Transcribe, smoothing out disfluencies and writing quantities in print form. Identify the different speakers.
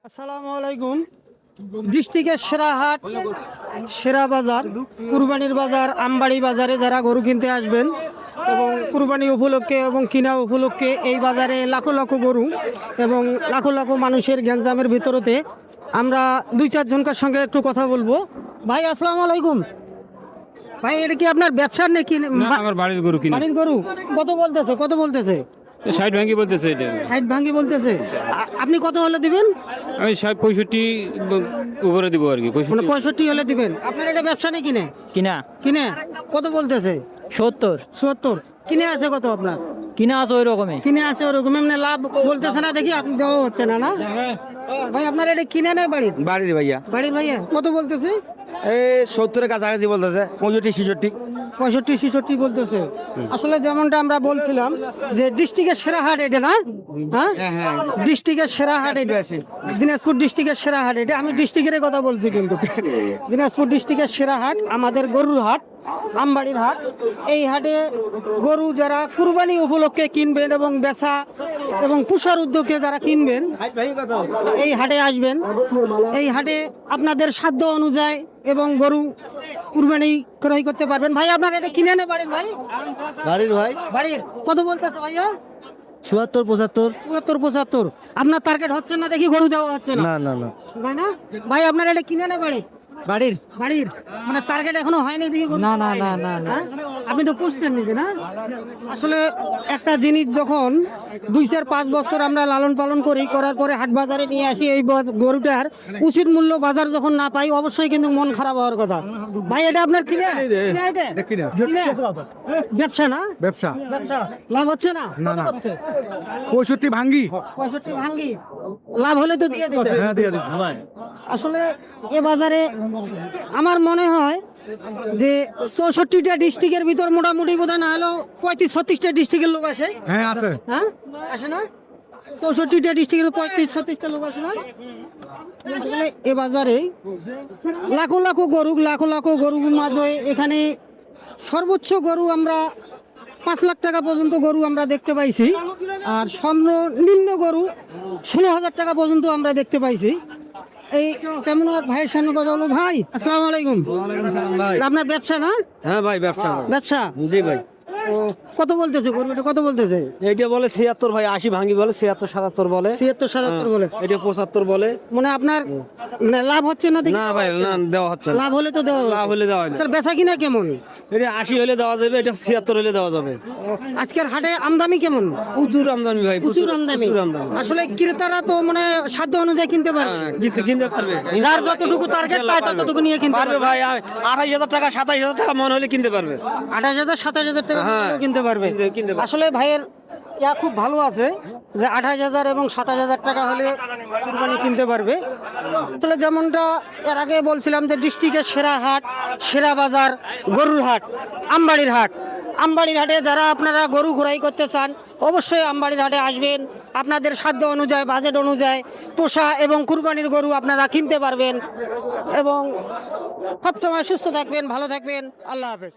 Speaker 1: আসসালামু আলাইকুম। ডিস্ট্রিক্টের সেরা হাট, সেরা বাজার, কুরবানির বাজার, আমবাড়ি বাজারে যারা গরু কিনতে আসবেন এবং কুরবানি উপলক্ষে এবং কিনা উপলক্ষে এই বাজারে লাখো লাখো গরু এবং লাখো লাখো মানুষের গ্যাঞ্জামের ভিতরতে আমরা দুই চারজনকার সঙ্গে একটু কথা বলবো। ভাই আসসালামু আলাইকুম। ভাই এটা কি আপনার ব্যবসার নাকি?
Speaker 2: আমার বাড়ির গরু কিনা
Speaker 1: বাড়ির গরু কত বলতেছে?
Speaker 2: 60 ভাঙ্গি বলতেছে এটা।
Speaker 1: 60 ভাঙ্গি বলতেছে। আপনি কত হলে দিবেন?
Speaker 2: আমি 65 উপরে দিব আর কি,
Speaker 1: মানে
Speaker 2: 65।
Speaker 1: 65 হলে দিবেন। আপনার এটা ব্যবসা নেই কিনে?
Speaker 3: কিনা
Speaker 1: কিনে কত বলতেছে?
Speaker 3: 70
Speaker 1: 70। কিনে আছে কত আপনার?
Speaker 3: কিনা আছে ওই রকমই।
Speaker 1: কিনে আছে ওরকম, এমনি লাভ বলতেছে না দেখি, আপনি দেওয়া হচ্ছে না। না ভাই আপনার এটা কিনে নেয় বাড়ির?
Speaker 4: বাড়ির ভাইয়া
Speaker 1: বাড়ির ভাইয়া কত বলতেছে?
Speaker 4: এই 70-এর কাছাকাছি বলতেছে, 65-66।
Speaker 1: 65-66 বলতেছে। আসলে যেমনটা আমরা বলছিলাম যে ডিস্ট্রিক্টের সেরা হাট এটা, না? হ্যাঁ, ডিস্ট্রিক্টের সেরা হাট এটা, দিনাজপুর ডিস্ট্রিক্টের সেরা হাট এটা। আমি ডিস্ট্রিক্টের কথা বলছি, কিন্তু দিনাজপুর ডিস্ট্রিক্টের সেরা হাট আমাদের গরুর হাট, আমবাড়ির হাট। এই হাটে গরু যারা কুরবানি উপলক্ষে কিনবেন এবং বেচা এবং পুষার উদ্যোগে যারা কিনবেন এই হাটে আসবেন। এই হাটে আপনাদের সাধ্য অনুযায়ী এবং গরু কুরবানি ক্রয় করতে পারবেন। ভাই আপনার এটা কিনে নে বাড়ির ভাই?
Speaker 4: বাড়ির ভাই
Speaker 1: বাড়ির কত বলতেছে ভাইয়া?
Speaker 4: 74-75।
Speaker 1: 74-75। আপনার টার্গেট হচ্ছে না দেখি, গরু দেওয়া হচ্ছে না।
Speaker 4: না না
Speaker 1: তাই না ভাই? আপনার এটা কিনে নে বাড়ির?
Speaker 3: বাড়ির
Speaker 1: বাড়ির মানে টার্গেট এখনো হয়নি দেখি গরু?
Speaker 3: না, না, না, না, না।
Speaker 1: হ্যাঁ? আপনি তো পুষছেন নিজে, না? আসলে একটা জিনিস যখন 2-4-5 বছর আমরা লালন পালন করি, করার পরে হাট বাজারে নিয়ে আসি, এই গরুটার উচিত মূল্য বাজার যখন না পাই, অবশ্যই কিন্তু মন খারাপ হওয়ার কথা। ভাই এটা আপনার কিনে? কিনে? ব্যবসা না?
Speaker 4: ব্যবসা।
Speaker 1: ব্যবসা লাভ হচ্ছে না? কত হচ্ছে?
Speaker 4: 65 ভাঙ্গি।
Speaker 1: 65 ভাঙ্গি। লাভ হলে তো দিয়ে দিতে।
Speaker 4: হ্যাঁ দিয়ে দিন।
Speaker 1: আসলে এ বাজারে আমার মনে হয় যে 64টা ডিস্ট্রিক্টের ভিতর মোটামুটি বোধ না হলেও 35-36টা ডিস্ট্রিক্টের লোক আসে।
Speaker 4: হ্যাঁ আছে।
Speaker 1: হ্যাঁ আসে না? 64টা ডিস্ট্রিক্টের 35-36টা লোক আসে না? আসলে এ বাজারে লাখো লাখো গরুর মাঝে এখানে সর্বোচ্চ গরু আমরা 5 লাখ টাকা পর্যন্ত গরু আমরা দেখতে পাইছি, আর সর্বনিম্ন গরু 16,000 টাকা পর্যন্ত আমরা দেখতে পাইছি। এই তেমন এক ভাইয়ের সামনে কথা হলো। ভাই আসসালামু আলাইকুম। আপনার ব্যবসা না?
Speaker 5: হ্যাঁ ভাই, ব্যবসা।
Speaker 1: ব্যবসা।
Speaker 5: জি ভাই।
Speaker 1: ও কত বলতেছে গরু এটা? কত বলতেছে?
Speaker 5: এইটা বলে 76 ভাই, 80 ভাঙ্গি বলে, 76-77 বলে,
Speaker 1: 76-77 বলে।
Speaker 5: এটা 75 বলে।
Speaker 1: মানে আপনার মানে লাভ হচ্ছে না দেখি?
Speaker 5: না ভাই, না দেওয়া হচ্ছে না।
Speaker 1: লাভ হলে তো দেওয়া
Speaker 5: লাভ হলে দেওয়া হয় না।
Speaker 1: স্যার বেচা কিনা কেমন?
Speaker 5: এটা 80 হলে দেওয়া যাবে, এটা 76 হলে দেওয়া যাবে।
Speaker 1: আজকের হাটে আমদানি কেমন?
Speaker 5: প্রচুর আমদানি ভাই,
Speaker 1: প্রচুর আমদানি।
Speaker 5: প্রচুর আমদানি।
Speaker 1: আসলে ক্রেতারা তো মানে সাধ্য অনুযায়ী কিনতে পারে,
Speaker 5: হ্যাঁ, কিনতে পারবে।
Speaker 1: যার যতটুকু টার্গেট পায় ততটুকু নিয়ে কিনতে
Speaker 5: পারবে
Speaker 1: পারবে।
Speaker 5: ভাই। 28,000 টাকা 27,000 টাকা মন হলে কিনতে পারবে।
Speaker 1: 28,000 27,000 টাকা
Speaker 5: হ্যাঁ,
Speaker 1: দিলেও কিনতে পারবে।
Speaker 5: কিনতে পারবে।
Speaker 1: আসলে ভাইয়ের ইয়া খুব ভালো আছে যে 28,000 এবং 27,000 টাকা হলে কুরবানি কিনতে পারবে। আসলে যেমনটা এর আগে বলছিলাম যে ডিস্ট্রিক্টের সেরা হাট, সেরা বাজার গরুর হাট, আমবাড়ির হাট। আমবাড়ির হাটে যারা আপনারা গরু ঘোরাই করতে চান অবশ্যই আমবাড়ির হাটে আসবেন। আপনাদের সাধ্য অনুযায়ী, বাজেট অনুযায়ী পোষা এবং কুরবানির গরু আপনারা কিনতে পারবেন এবং সবসময় সুস্থ থাকবেন, ভালো থাকবেন। আল্লাহ হাফেজ।